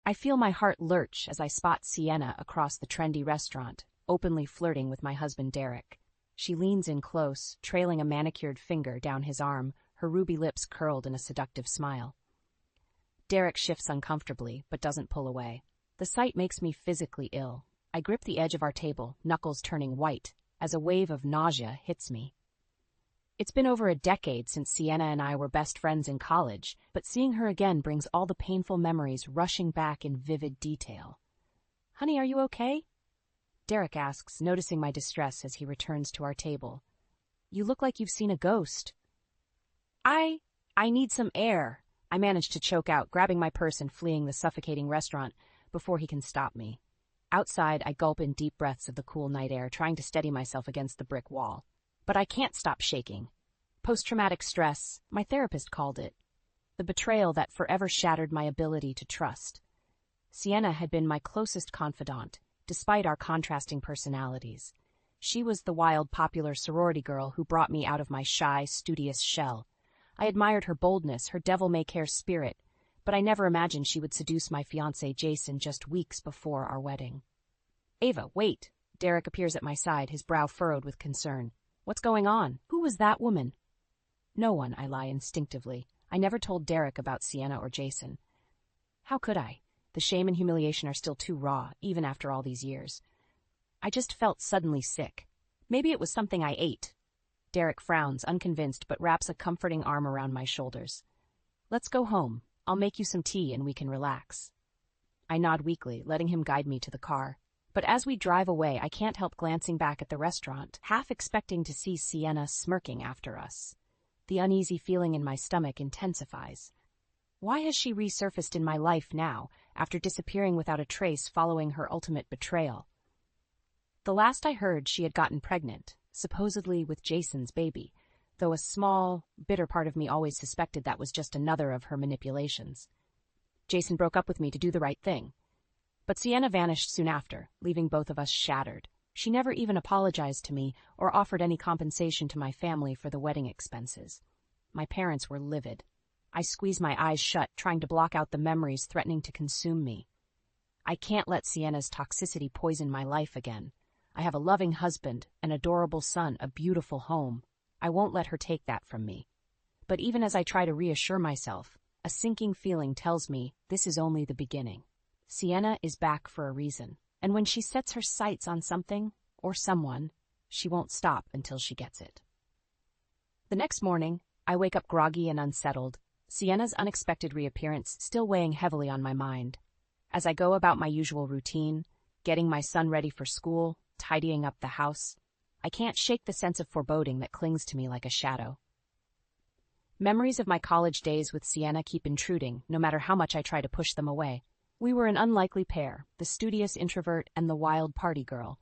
I feel my heart lurch as I spot Sienna across the trendy restaurant, openly flirting with my husband Derek. She leans in close, trailing a manicured finger down his arm, her ruby lips curled in a seductive smile. Derek shifts uncomfortably, but doesn't pull away. The sight makes me physically ill. I grip the edge of our table, knuckles turning white, as a wave of nausea hits me. It's been over a decade since Sienna and I were best friends in college, but seeing her again brings all the painful memories rushing back in vivid detail. "Honey, are you okay?" Derek asks, noticing my distress as he returns to our table. "You look like you've seen a ghost." I need some air," I manage to choke out, grabbing my purse and fleeing the suffocating restaurant before he can stop me. Outside, I gulp in deep breaths of the cool night air, trying to steady myself against the brick wall. But I can't stop shaking. Post-traumatic stress, my therapist called it. The betrayal that forever shattered my ability to trust. Sienna had been my closest confidant, despite our contrasting personalities. She was the wild, popular sorority girl who brought me out of my shy, studious shell. I admired her boldness, her devil-may-care spirit, but I never imagined she would seduce my fiancé Jason just weeks before our wedding. "Ava, wait." Derek appears at my side, his brow furrowed with concern. "What's going on? Who was that woman?" "No one," I lie instinctively. I never told Derek about Sienna or Jason. How could I? The shame and humiliation are still too raw, even after all these years. I just felt suddenly sick. Maybe it was something I ate. Derek frowns, unconvinced, but wraps a comforting arm around my shoulders. "Let's go home. I'll make you some tea and we can relax." I nod weakly, letting him guide me to the car. But as we drive away, I can't help glancing back at the restaurant, half expecting to see Sienna smirking after us. The uneasy feeling in my stomach intensifies. Why has she resurfaced in my life now, after disappearing without a trace following her ultimate betrayal? The last I heard, she had gotten pregnant, supposedly with Jason's baby, though a small, bitter part of me always suspected that was just another of her manipulations. Jason broke up with me to do the right thing. But Sienna vanished soon after, leaving both of us shattered. She never even apologized to me or offered any compensation to my family for the wedding expenses. My parents were livid. I squeezed my eyes shut, trying to block out the memories threatening to consume me. I can't let Sienna's toxicity poison my life again. I have a loving husband, an adorable son, a beautiful home. I won't let her take that from me. But even as I try to reassure myself, a sinking feeling tells me this is only the beginning. Sienna is back for a reason, and when she sets her sights on something, or someone, she won't stop until she gets it. The next morning, I wake up groggy and unsettled, Sienna's unexpected reappearance still weighing heavily on my mind. As I go about my usual routine, getting my son ready for school, tidying up the house, I can't shake the sense of foreboding that clings to me like a shadow. Memories of my college days with Sienna keep intruding, no matter how much I try to push them away. We were an unlikely pair, the studious introvert and the wild party girl,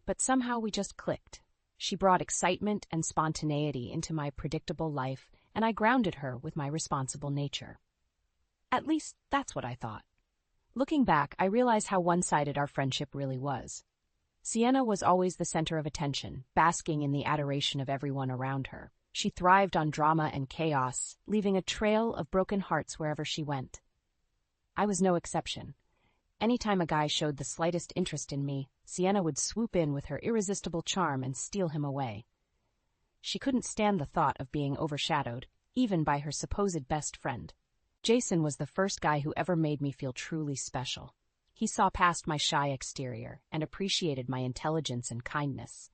but somehow we just clicked. She brought excitement and spontaneity into my predictable life, and I grounded her with my responsible nature. At least, that's what I thought. Looking back, I realize how one-sided our friendship really was. Sienna was always the center of attention, basking in the adoration of everyone around her. She thrived on drama and chaos, leaving a trail of broken hearts wherever she went. I was no exception. Anytime a guy showed the slightest interest in me, Sienna would swoop in with her irresistible charm and steal him away. She couldn't stand the thought of being overshadowed, even by her supposed best friend. Jason was the first guy who ever made me feel truly special. He saw past my shy exterior and appreciated my intelligence and kindness.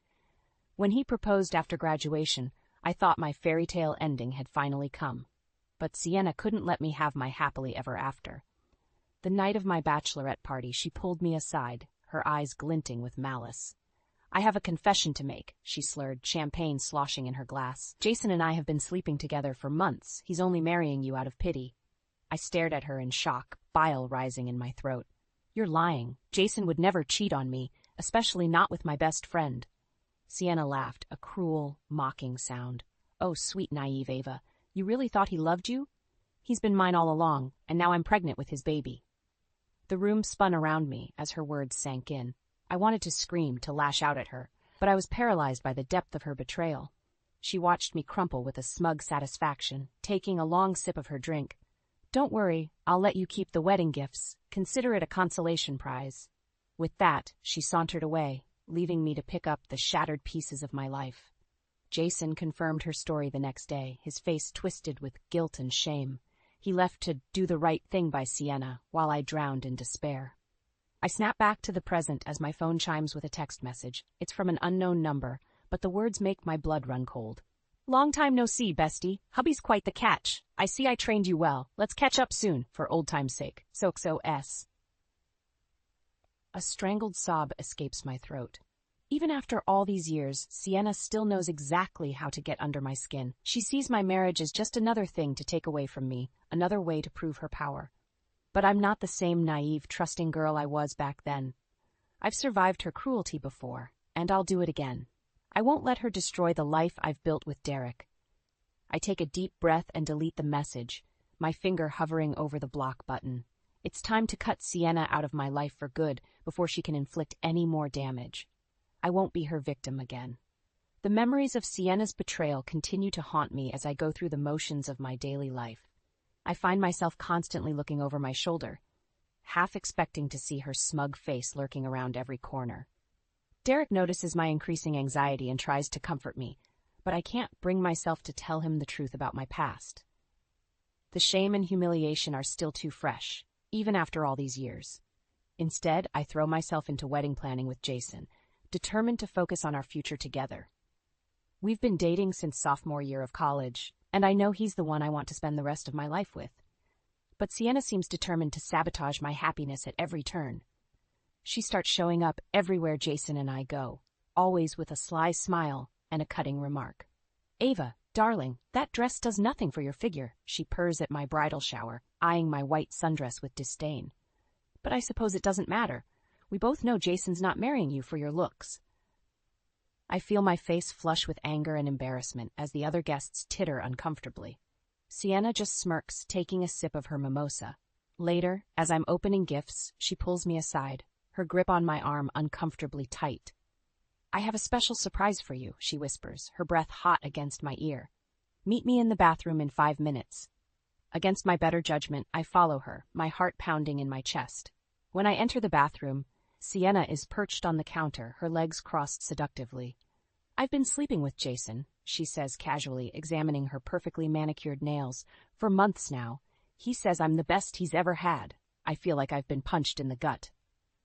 When he proposed after graduation, I thought my fairy tale ending had finally come. But Sienna couldn't let me have my happily ever after. The night of my bachelorette party, she pulled me aside, her eyes glinting with malice. "I have a confession to make," she slurred, champagne sloshing in her glass. "Jason and I have been sleeping together for months. He's only marrying you out of pity." I stared at her in shock, bile rising in my throat. "You're lying. Jason would never cheat on me, especially not with my best friend." Sienna laughed, a cruel, mocking sound. "Oh, sweet, naive Ava, you really thought he loved you? He's been mine all along, and now I'm pregnant with his baby." The room spun around me as her words sank in. I wanted to scream, to lash out at her, but I was paralyzed by the depth of her betrayal. She watched me crumple with a smug satisfaction, taking a long sip of her drink. Don't worry, I'll let you keep the wedding gifts. Consider it a consolation prize. With that, she sauntered away, leaving me to pick up the shattered pieces of my life. Jason confirmed her story the next day, his face twisted with guilt and shame. He left to do the right thing by Sienna, while I drowned in despair. I snap back to the present as my phone chimes with a text message. It's from an unknown number, but the words make my blood run cold. Long time no see, bestie. Hubby's quite the catch. I see I trained you well. Let's catch up soon, for old time's sake. SOXOS. A strangled sob escapes my throat. Even after all these years, Sienna still knows exactly how to get under my skin. She sees my marriage as just another thing to take away from me, another way to prove her power. But I'm not the same naive, trusting girl I was back then. I've survived her cruelty before, and I'll do it again. I won't let her destroy the life I've built with Derek. I take a deep breath and delete the message, my finger hovering over the block button. It's time to cut Sienna out of my life for good before she can inflict any more damage. I won't be her victim again. The memories of Sienna's betrayal continue to haunt me as I go through the motions of my daily life. I find myself constantly looking over my shoulder, half expecting to see her smug face lurking around every corner. Derek notices my increasing anxiety and tries to comfort me, but I can't bring myself to tell him the truth about my past. The shame and humiliation are still too fresh, even after all these years. Instead, I throw myself into wedding planning with Jason, determined to focus on our future together. We've been dating since sophomore year of college, and I know he's the one I want to spend the rest of my life with. But Sienna seems determined to sabotage my happiness at every turn. She starts showing up everywhere Jason and I go, always with a sly smile and a cutting remark. Ava, darling, that dress does nothing for your figure, she purrs at my bridal shower, eyeing my white sundress with disdain. But I suppose it doesn't matter. We both know Jason's not marrying you for your looks. I feel my face flush with anger and embarrassment as the other guests titter uncomfortably. Sienna just smirks, taking a sip of her mimosa. Later, as I'm opening gifts, she pulls me aside, her grip on my arm uncomfortably tight. I have a special surprise for you, she whispers, her breath hot against my ear. Meet me in the bathroom in 5 minutes. Against my better judgment, I follow her, my heart pounding in my chest. When I enter the bathroom, Sienna is perched on the counter, her legs crossed seductively. I've been sleeping with Jason, she says casually, examining her perfectly manicured nails. For months now. He says I'm the best he's ever had. I feel like I've been punched in the gut.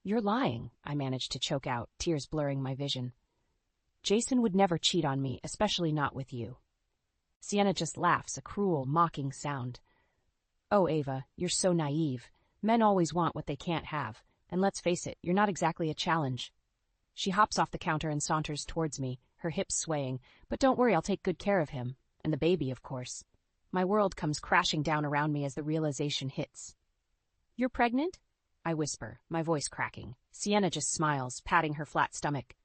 You're lying, I manage to choke out, tears blurring my vision. Jason would never cheat on me, especially not with you. Sienna just laughs, a cruel, mocking sound. Oh, Ava, you're so naive. Men always want what they can't have. And let's face it, you're not exactly a challenge. She hops off the counter and saunters towards me, her hips swaying. But don't worry, I'll take good care of him. And the baby, of course. My world comes crashing down around me as the realization hits. You're pregnant? I whisper, my voice cracking. Sienna just smiles, patting her flat stomach.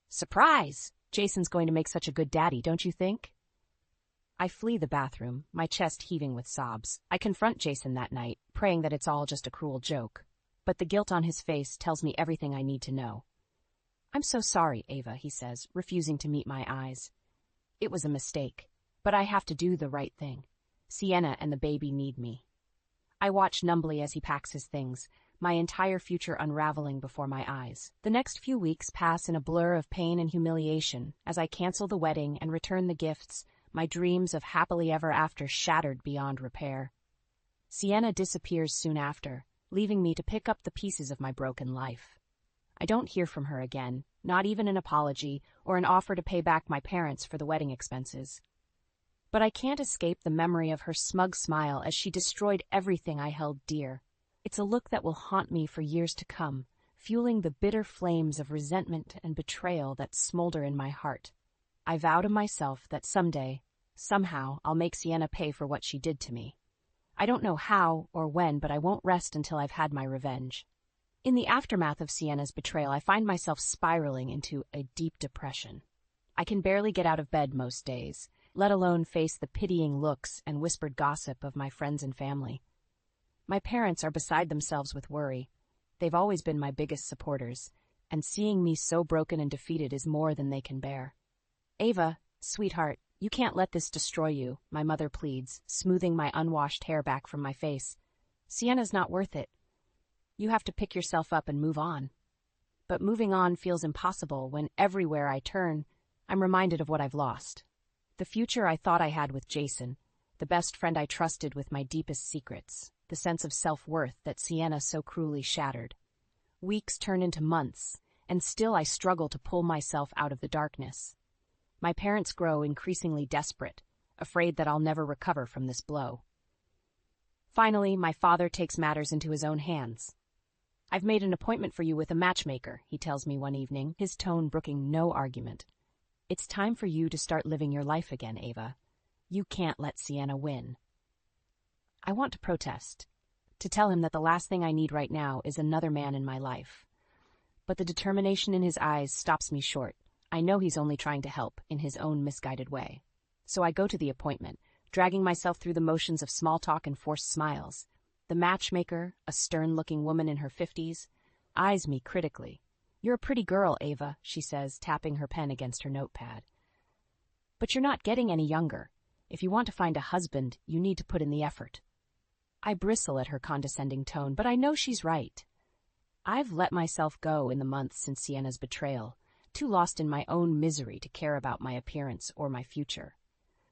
Surprise! Jason's going to make such a good daddy, don't you think? I flee the bathroom, my chest heaving with sobs. I confront Jason that night, praying that it's all just a cruel joke. But the guilt on his face tells me everything I need to know. I'm so sorry, Ava, he says, refusing to meet my eyes. It was a mistake, but I have to do the right thing. Sienna and the baby need me. I watch numbly as he packs his things, my entire future unraveling before my eyes. The next few weeks pass in a blur of pain and humiliation as I cancel the wedding and return the gifts, my dreams of happily ever after shattered beyond repair. Sienna disappears soon after, leaving me to pick up the pieces of my broken life. I don't hear from her again, not even an apology or an offer to pay back my parents for the wedding expenses. But I can't escape the memory of her smug smile as she destroyed everything I held dear. It's a look that will haunt me for years to come, fueling the bitter flames of resentment and betrayal that smolder in my heart. I vow to myself that someday, somehow, I'll make Sienna pay for what she did to me. I don't know how or when, but I won't rest until I've had my revenge. In the aftermath of Sienna's betrayal, I find myself spiraling into a deep depression. I can barely get out of bed most days, let alone face the pitying looks and whispered gossip of my friends and family. My parents are beside themselves with worry. They've always been my biggest supporters, and seeing me so broken and defeated is more than they can bear. Ava, sweetheart, You can't let this destroy you, my mother pleads, smoothing my unwashed hair back from my face. Sienna's not worth it. You have to pick yourself up and move on. But moving on feels impossible when everywhere I turn, I'm reminded of what I've lost. The future I thought I had with Jason, the best friend I trusted with my deepest secrets, the sense of self-worth that Sienna so cruelly shattered. Weeks turn into months, and still I struggle to pull myself out of the darkness. My parents grow increasingly desperate, afraid that I'll never recover from this blow. Finally, my father takes matters into his own hands. I've made an appointment for you with a matchmaker, he tells me one evening, his tone brooking no argument. It's time for you to start living your life again, Ava. You can't let Sienna win. I want to protest, to tell him that the last thing I need right now is another man in my life. But the determination in his eyes stops me short. I know he's only trying to help in his own misguided way. So I go to the appointment, dragging myself through the motions of small talk and forced smiles. The matchmaker, a stern-looking woman in her 50s, eyes me critically. You're a pretty girl, Ava, she says, tapping her pen against her notepad. But you're not getting any younger. If you want to find a husband, you need to put in the effort. I bristle at her condescending tone, but I know she's right. I've let myself go in the months since Sienna's betrayal, too lost in my own misery to care about my appearance or my future.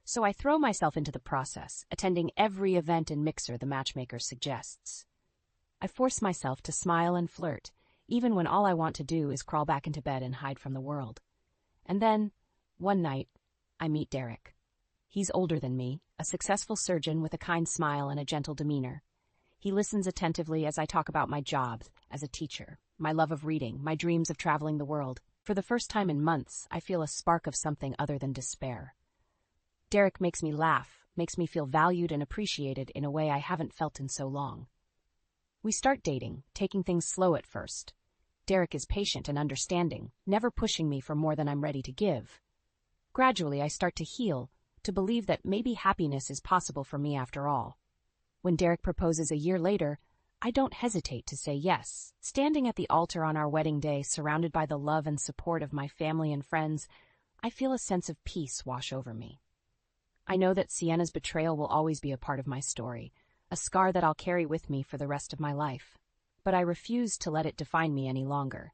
So I throw myself into the process, attending every event and mixer the matchmaker suggests. I force myself to smile and flirt, even when all I want to do is crawl back into bed and hide from the world. And then, one night, I meet Derek. He's older than me, a successful surgeon with a kind smile and a gentle demeanor. He listens attentively as I talk about my job as a teacher, my love of reading, my dreams of traveling the world. For the first time in months, I feel a spark of something other than despair. Derek makes me laugh, makes me feel valued and appreciated in a way I haven't felt in so long. We start dating, taking things slow at first. Derek is patient and understanding, never pushing me for more than I'm ready to give. Gradually, I start to heal, to believe that maybe happiness is possible for me after all. When Derek proposes a year later, I don't hesitate to say yes. Standing at the altar on our wedding day, surrounded by the love and support of my family and friends, I feel a sense of peace wash over me. I know that Sienna's betrayal will always be a part of my story, a scar that I'll carry with me for the rest of my life. But I refuse to let it define me any longer.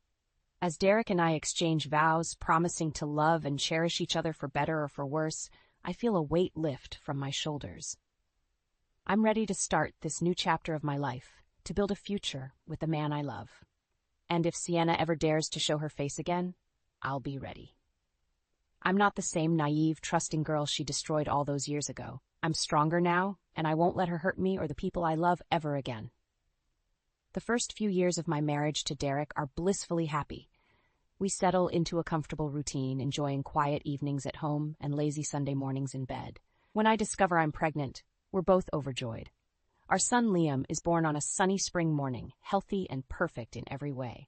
As Derek and I exchange vows, promising to love and cherish each other for better or for worse, I feel a weight lift from my shoulders. I'm ready to start this new chapter of my life, to build a future with the man I love. And if Sienna ever dares to show her face again, I'll be ready. I'm not the same naive, trusting girl she destroyed all those years ago. I'm stronger now, and I won't let her hurt me or the people I love ever again. The first few years of my marriage to Derek are blissfully happy. We settle into a comfortable routine, enjoying quiet evenings at home and lazy Sunday mornings in bed. When I discover I'm pregnant, we're both overjoyed. Our son Liam is born on a sunny spring morning, healthy and perfect in every way.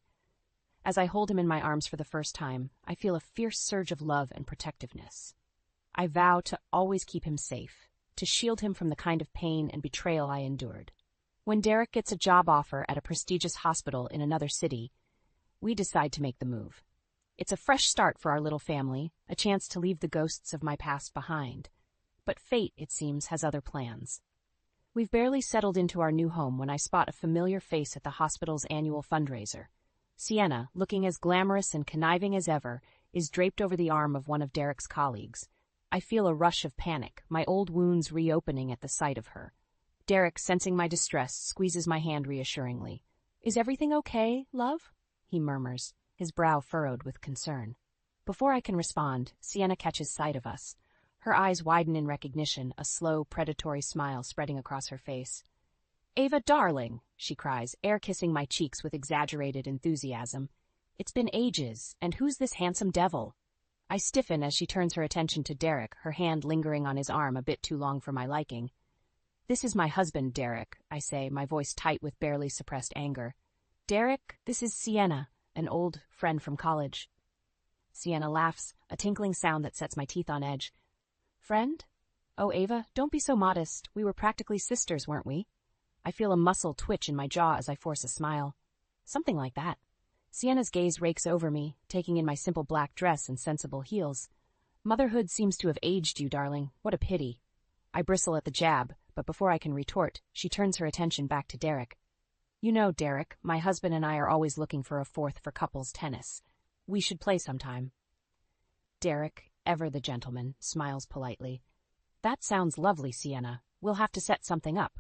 As I hold him in my arms for the first time, I feel a fierce surge of love and protectiveness. I vow to always keep him safe, to shield him from the kind of pain and betrayal I endured. When Derek gets a job offer at a prestigious hospital in another city, we decide to make the move. It's a fresh start for our little family, a chance to leave the ghosts of my past behind. But fate, it seems, has other plans. We've barely settled into our new home when I spot a familiar face at the hospital's annual fundraiser. Sienna, looking as glamorous and conniving as ever, is draped over the arm of one of Derek's colleagues. I feel a rush of panic, my old wounds reopening at the sight of her. Derek, sensing my distress, squeezes my hand reassuringly. "Is everything okay, love?" he murmurs, his brow furrowed with concern. Before I can respond, Sienna catches sight of us. Her eyes widen in recognition, a slow, predatory smile spreading across her face. "Ava, darling," she cries, air-kissing my cheeks with exaggerated enthusiasm. "It's been ages, and who's this handsome devil?" I stiffen as she turns her attention to Derek, her hand lingering on his arm a bit too long for my liking. "This is my husband, Derek," I say, my voice tight with barely suppressed anger. "Derek, this is Sienna, an old friend from college." Sienna laughs, a tinkling sound that sets my teeth on edge. "Friend? Oh, Ava, don't be so modest. We were practically sisters, weren't we?" I feel a muscle twitch in my jaw as I force a smile. Something like that. Sienna's gaze rakes over me, taking in my simple black dress and sensible heels. Motherhood seems to have aged you, darling. What a pity. I bristle at the jab, but before I can retort, she turns her attention back to Derek. You know, Derek, my husband and I are always looking for a fourth for couples tennis. We should play sometime. Derek, ever the gentleman, smiles politely. That sounds lovely, Sienna. We'll have to set something up.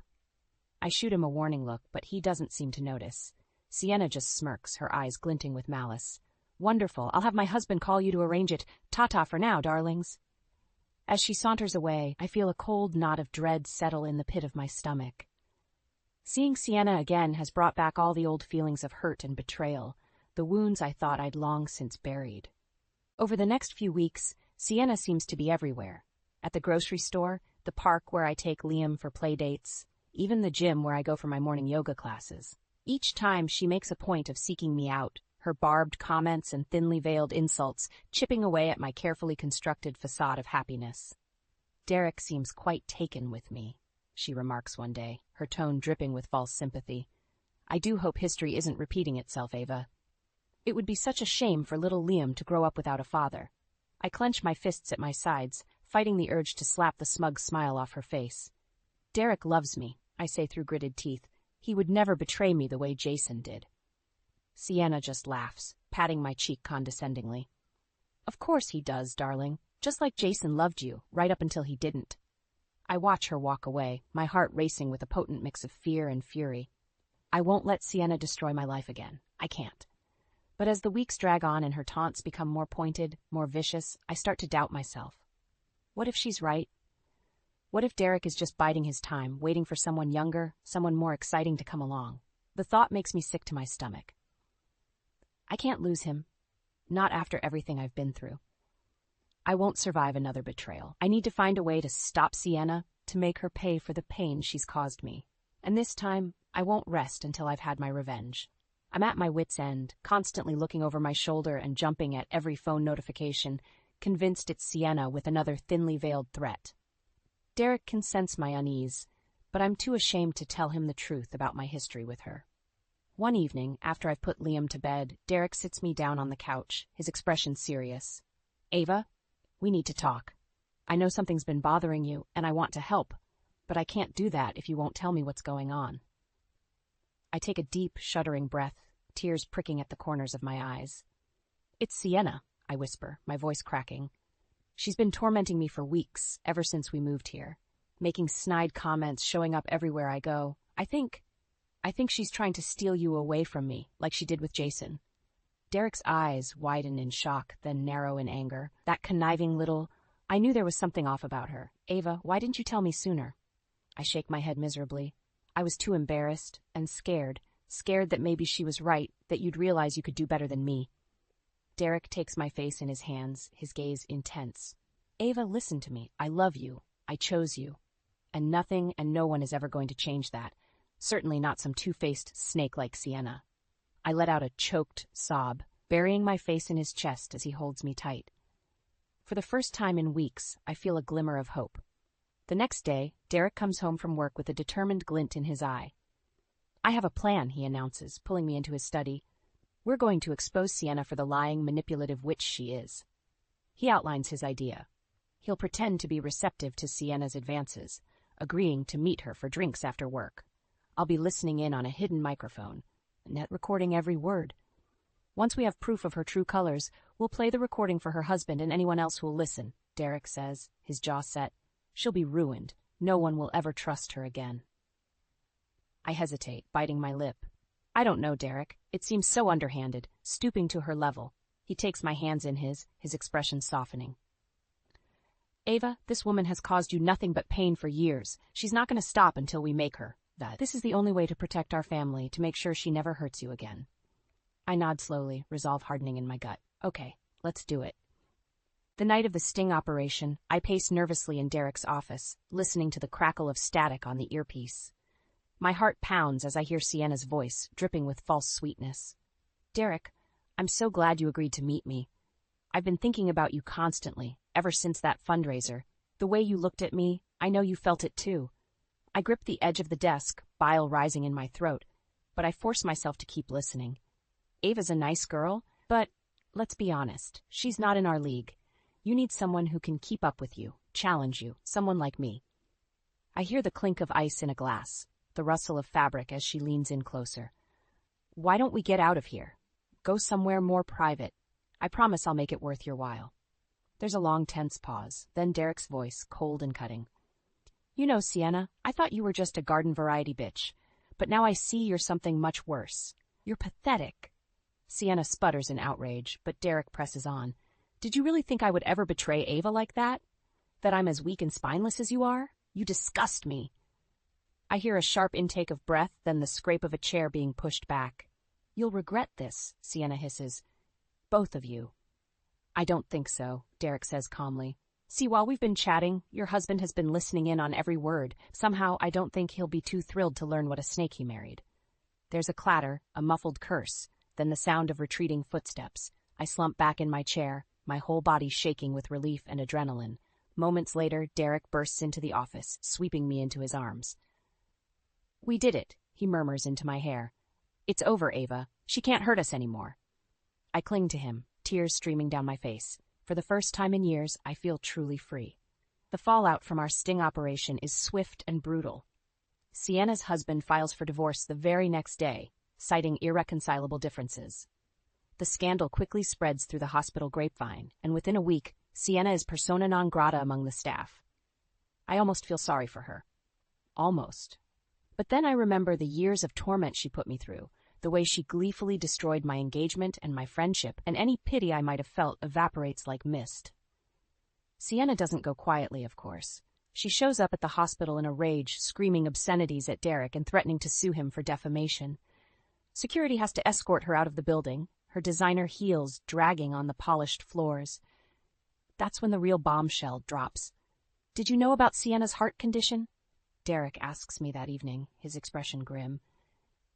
I shoot him a warning look, but he doesn't seem to notice. Sienna just smirks, her eyes glinting with malice. Wonderful. I'll have my husband call you to arrange it. Ta-ta for now, darlings. As she saunters away, I feel a cold knot of dread settle in the pit of my stomach. Seeing Sienna again has brought back all the old feelings of hurt and betrayal, the wounds I thought I'd long since buried. Over the next few weeks, Sienna seems to be everywhere. At the grocery store, the park where I take Liam for play dates, even the gym where I go for my morning yoga classes. Each time she makes a point of seeking me out, her barbed comments and thinly veiled insults chipping away at my carefully constructed facade of happiness. Derek seems quite taken with me, she remarks one day, her tone dripping with false sympathy. I do hope history isn't repeating itself, Ava. It would be such a shame for little Liam to grow up without a father. I clench my fists at my sides, fighting the urge to slap the smug smile off her face. Derek loves me, I say through gritted teeth. He would never betray me the way Jason did. Sienna just laughs, patting my cheek condescendingly. Of course he does, darling, just like Jason loved you, right up until he didn't. I watch her walk away, my heart racing with a potent mix of fear and fury. I won't let Sienna destroy my life again. I can't. But as the weeks drag on and her taunts become more pointed, more vicious, I start to doubt myself. What if she's right? What if Derek is just biding his time, waiting for someone younger, someone more exciting to come along? The thought makes me sick to my stomach. I can't lose him. Not after everything I've been through. I won't survive another betrayal. I need to find a way to stop Sienna, to make her pay for the pain she's caused me. And this time, I won't rest until I've had my revenge. I'm at my wit's end, constantly looking over my shoulder and jumping at every phone notification, convinced it's Sienna with another thinly veiled threat. Derek can sense my unease, but I'm too ashamed to tell him the truth about my history with her. One evening, after I've put Liam to bed, Derek sits me down on the couch, his expression serious. Ava, we need to talk. I know something's been bothering you, and I want to help, but I can't do that if you won't tell me what's going on. I take a deep, shuddering breath, tears pricking at the corners of my eyes. It's Sienna, I whisper, my voice cracking. She's been tormenting me for weeks, ever since we moved here, making snide comments, showing up everywhere I go. I think she's trying to steal you away from me, like she did with Jason. Derek's eyes widen in shock, then narrow in anger. That conniving little... I knew there was something off about her. Ava, why didn't you tell me sooner? I shake my head miserably. I was too embarrassed and scared that maybe she was right, that you'd realize you could do better than me. Derek takes my face in his hands, his gaze intense. Ava, listen to me. I love you. I chose you. And nothing and no one is ever going to change that. Certainly not some two-faced snake like Sienna. I let out a choked sob, burying my face in his chest as he holds me tight. For the first time in weeks, I feel a glimmer of hope. The next day, Derek comes home from work with a determined glint in his eye. I have a plan, he announces, pulling me into his study. We're going to expose Sienna for the lying, manipulative witch she is. He outlines his idea. He'll pretend to be receptive to Sienna's advances, agreeing to meet her for drinks after work. I'll be listening in on a hidden microphone, net recording every word. Once we have proof of her true colors, we'll play the recording for her husband and anyone else who'll listen, Derek says, his jaw set. She'll be ruined. No one will ever trust her again. I hesitate, biting my lip. I don't know, Derek. It seems so underhanded, stooping to her level. He takes my hands in his expression softening. Ava, this woman has caused you nothing but pain for years. She's not going to stop until we make her. This is the only way to protect our family, to make sure she never hurts you again. I nod slowly, resolve hardening in my gut. Okay, let's do it. The night of the sting operation, I pace nervously in Derek's office, listening to the crackle of static on the earpiece. My heart pounds as I hear Sienna's voice, dripping with false sweetness. Derek, I'm so glad you agreed to meet me. I've been thinking about you constantly, ever since that fundraiser. The way you looked at me, I know you felt it too. I grip the edge of the desk, bile rising in my throat, but I force myself to keep listening. Ava's a nice girl, but let's be honest, she's not in our league. You need someone who can keep up with you, challenge you, someone like me. I hear the clink of ice in a glass, the rustle of fabric as she leans in closer. Why don't we get out of here? Go somewhere more private. I promise I'll make it worth your while. There's a long, tense pause, then Derek's voice, cold and cutting. You know, Sienna, I thought you were just a garden variety bitch, but now I see you're something much worse. You're pathetic. Sienna sputters in outrage, but Derek presses on. Did you really think I would ever betray Ava like that? That I'm as weak and spineless as you are? You disgust me. I hear a sharp intake of breath, then the scrape of a chair being pushed back. You'll regret this, Sienna hisses. Both of you. I don't think so, Derek says calmly. See, while we've been chatting, your husband has been listening in on every word. Somehow, I don't think he'll be too thrilled to learn what a snake he married. There's a clatter, a muffled curse, then the sound of retreating footsteps. I slump back in my chair, my whole body shaking with relief and adrenaline. Moments later, Derek bursts into the office, sweeping me into his arms. We did it, he murmurs into my hair. It's over, Ava. She can't hurt us anymore. I cling to him, tears streaming down my face. For the first time in years, I feel truly free. The fallout from our sting operation is swift and brutal. Sienna's husband files for divorce the very next day, citing irreconcilable differences. The scandal quickly spreads through the hospital grapevine, and within a week, Sienna is persona non grata among the staff. I almost feel sorry for her. Almost. But then I remember the years of torment she put me through, the way she gleefully destroyed my engagement and my friendship, and any pity I might have felt evaporates like mist. Sienna doesn't go quietly, of course. She shows up at the hospital in a rage, screaming obscenities at Derek and threatening to sue him for defamation. Security has to escort her out of the building, her designer heels dragging on the polished floors. That's when the real bombshell drops. Did you know about Sienna's heart condition? Derek asks me that evening, his expression grim.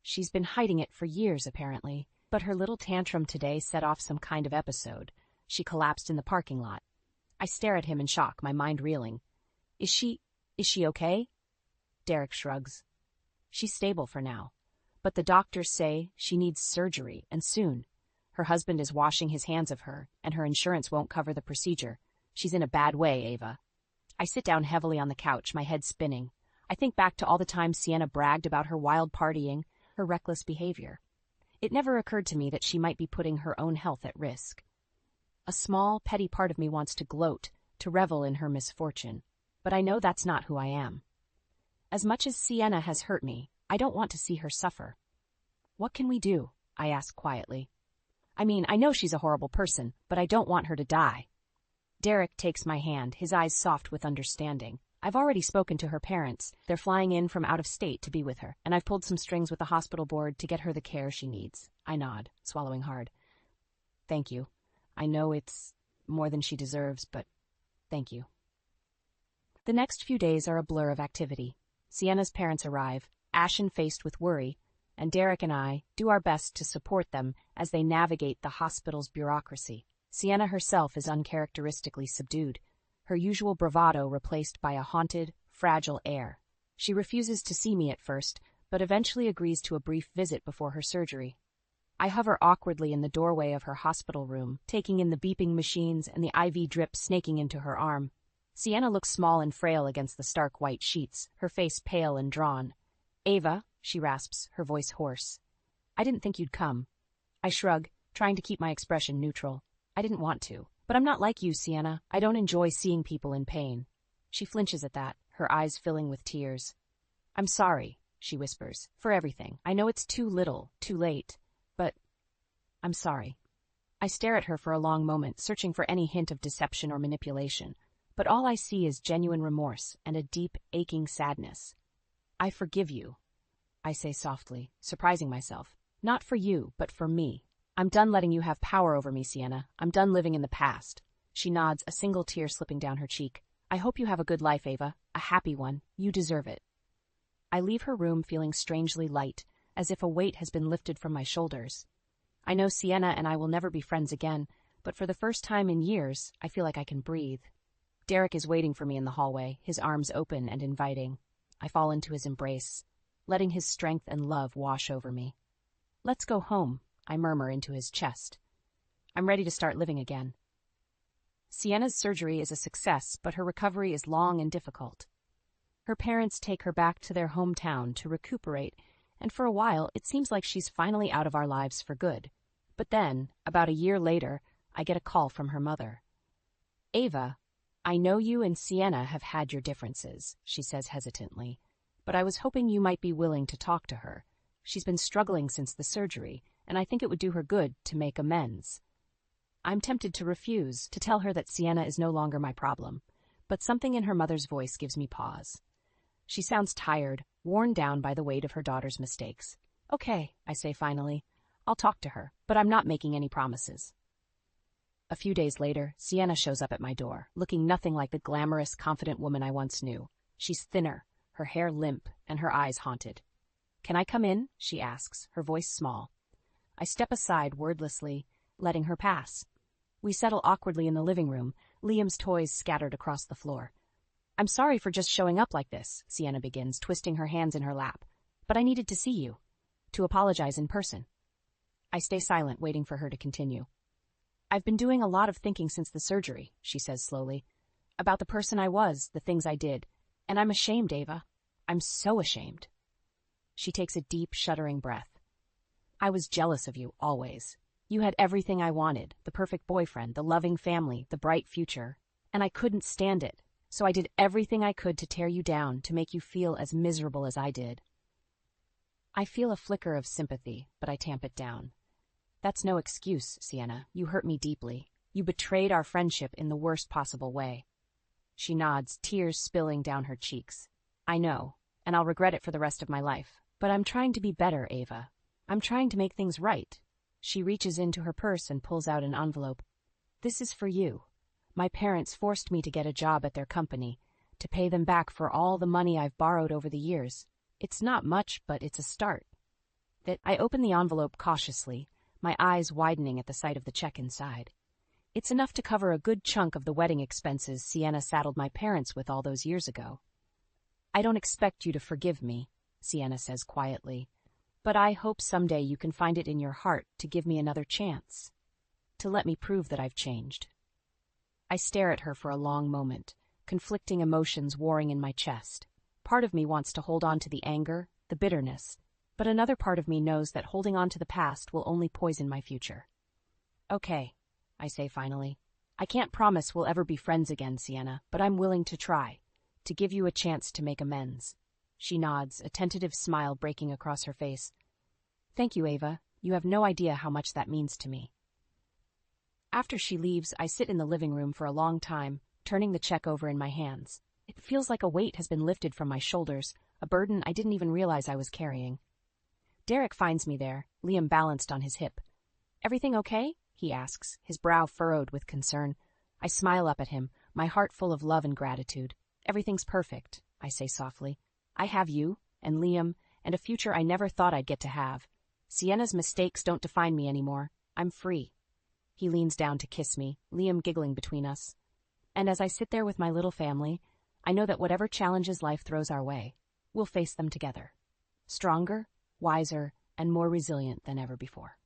She's been hiding it for years, apparently, but her little tantrum today set off some kind of episode. She collapsed in the parking lot. I stare at him in shock, my mind reeling. Is she okay? Derek shrugs. She's stable for now, but the doctors say she needs surgery, and soon. Her husband is washing his hands of her, and her insurance won't cover the procedure. She's in a bad way, Ava. I sit down heavily on the couch, my head spinning. I think back to all the times Sienna bragged about her wild partying, her reckless behavior. It never occurred to me that she might be putting her own health at risk. A small, petty part of me wants to gloat, to revel in her misfortune, but I know that's not who I am. As much as Sienna has hurt me, I don't want to see her suffer. What can we do? I ask quietly. I mean, I know she's a horrible person, but I don't want her to die. Derek takes my hand, his eyes soft with understanding. I've already spoken to her parents. They're flying in from out of state to be with her, and I've pulled some strings with the hospital board to get her the care she needs. I nod, swallowing hard. Thank you. I know it's more than she deserves, but thank you. The next few days are a blur of activity. Sienna's parents arrive, ashen-faced with worry, and Derek and I do our best to support them as they navigate the hospital's bureaucracy. Sienna herself is uncharacteristically subdued, her usual bravado replaced by a haunted, fragile air. She refuses to see me at first, but eventually agrees to a brief visit before her surgery. I hover awkwardly in the doorway of her hospital room, taking in the beeping machines and the IV drip snaking into her arm. Sienna looks small and frail against the stark white sheets, her face pale and drawn. Ava, she rasps, her voice hoarse. I didn't think you'd come. I shrug, trying to keep my expression neutral. I didn't want to. But I'm not like you, Sienna. I don't enjoy seeing people in pain. She flinches at that, her eyes filling with tears. I'm sorry, she whispers, for everything. I know it's too little, too late, but I'm sorry. I stare at her for a long moment, searching for any hint of deception or manipulation, but all I see is genuine remorse and a deep, aching sadness. I forgive you, I say softly, surprising myself. Not for you, but for me. I'm done letting you have power over me, Sienna. I'm done living in the past. She nods, a single tear slipping down her cheek. I hope you have a good life, Ava. A happy one. You deserve it. I leave her room feeling strangely light, as if a weight has been lifted from my shoulders. I know Sienna and I will never be friends again, but for the first time in years, I feel like I can breathe. Derek is waiting for me in the hallway, his arms open and inviting. I fall into his embrace, letting his strength and love wash over me. Let's go home, I murmur into his chest. I'm ready to start living again. Sienna's surgery is a success, but her recovery is long and difficult. Her parents take her back to their hometown to recuperate, and for a while it seems like she's finally out of our lives for good. But then, about a year later, I get a call from her mother. "Ava, I know you and Sienna have had your differences," she says hesitantly, "but I was hoping you might be willing to talk to her. She's been struggling since the surgery, and I think it would do her good to make amends." I'm tempted to refuse, to tell her that Sienna is no longer my problem, but something in her mother's voice gives me pause. She sounds tired, worn down by the weight of her daughter's mistakes. "Okay," I say finally. "I'll talk to her, but I'm not making any promises." A few days later, Sienna shows up at my door, looking nothing like the glamorous, confident woman I once knew. She's thinner, her hair limp, and her eyes haunted. "Can I come in?" she asks, her voice small. I step aside wordlessly, letting her pass. We settle awkwardly in the living room, Liam's toys scattered across the floor. "I'm sorry for just showing up like this," Sienna begins, twisting her hands in her lap. "But I needed to see you, to apologize in person." I stay silent, waiting for her to continue. "I've been doing a lot of thinking since the surgery," she says slowly, "about the person I was, the things I did, and I'm ashamed, Ava. I'm so ashamed." She takes a deep, shuddering breath. "I was jealous of you, always. You had everything I wanted, the perfect boyfriend, the loving family, the bright future, and I couldn't stand it, so I did everything I could to tear you down, to make you feel as miserable as I did." I feel a flicker of sympathy, but I tamp it down. "That's no excuse, Sienna. You hurt me deeply. You betrayed our friendship in the worst possible way." She nods, tears spilling down her cheeks. "I know, and I'll regret it for the rest of my life. But I'm trying to be better, Ava. I'm trying to make things right." She reaches into her purse and pulls out an envelope. "This is for you. My parents forced me to get a job at their company, to pay them back for all the money I've borrowed over the years. It's not much, but it's a start." I open the envelope cautiously, my eyes widening at the sight of the check inside. It's enough to cover a good chunk of the wedding expenses Sienna saddled my parents with all those years ago. "I don't expect you to forgive me," Sienna says quietly, "but I hope someday you can find it in your heart to give me another chance, to let me prove that I've changed." I stare at her for a long moment, conflicting emotions warring in my chest. Part of me wants to hold on to the anger, the bitterness, but another part of me knows that holding on to the past will only poison my future. "Okay," I say finally. "I can't promise we'll ever be friends again, Sienna, but I'm willing to try, to give you a chance to make amends." She nods, a tentative smile breaking across her face. "Thank you, Ava. You have no idea how much that means to me." After she leaves, I sit in the living room for a long time, turning the check over in my hands. It feels like a weight has been lifted from my shoulders, a burden I didn't even realize I was carrying. Derek finds me there, Liam balanced on his hip. "Everything okay?" he asks, his brow furrowed with concern. I smile up at him, my heart full of love and gratitude. "Everything's perfect," I say softly. "I have you, and Liam, and a future I never thought I'd get to have. Sienna's mistakes don't define me anymore. I'm free." He leans down to kiss me, Liam giggling between us. And as I sit there with my little family, I know that whatever challenges life throws our way, we'll face them together. Stronger, wiser, and more resilient than ever before.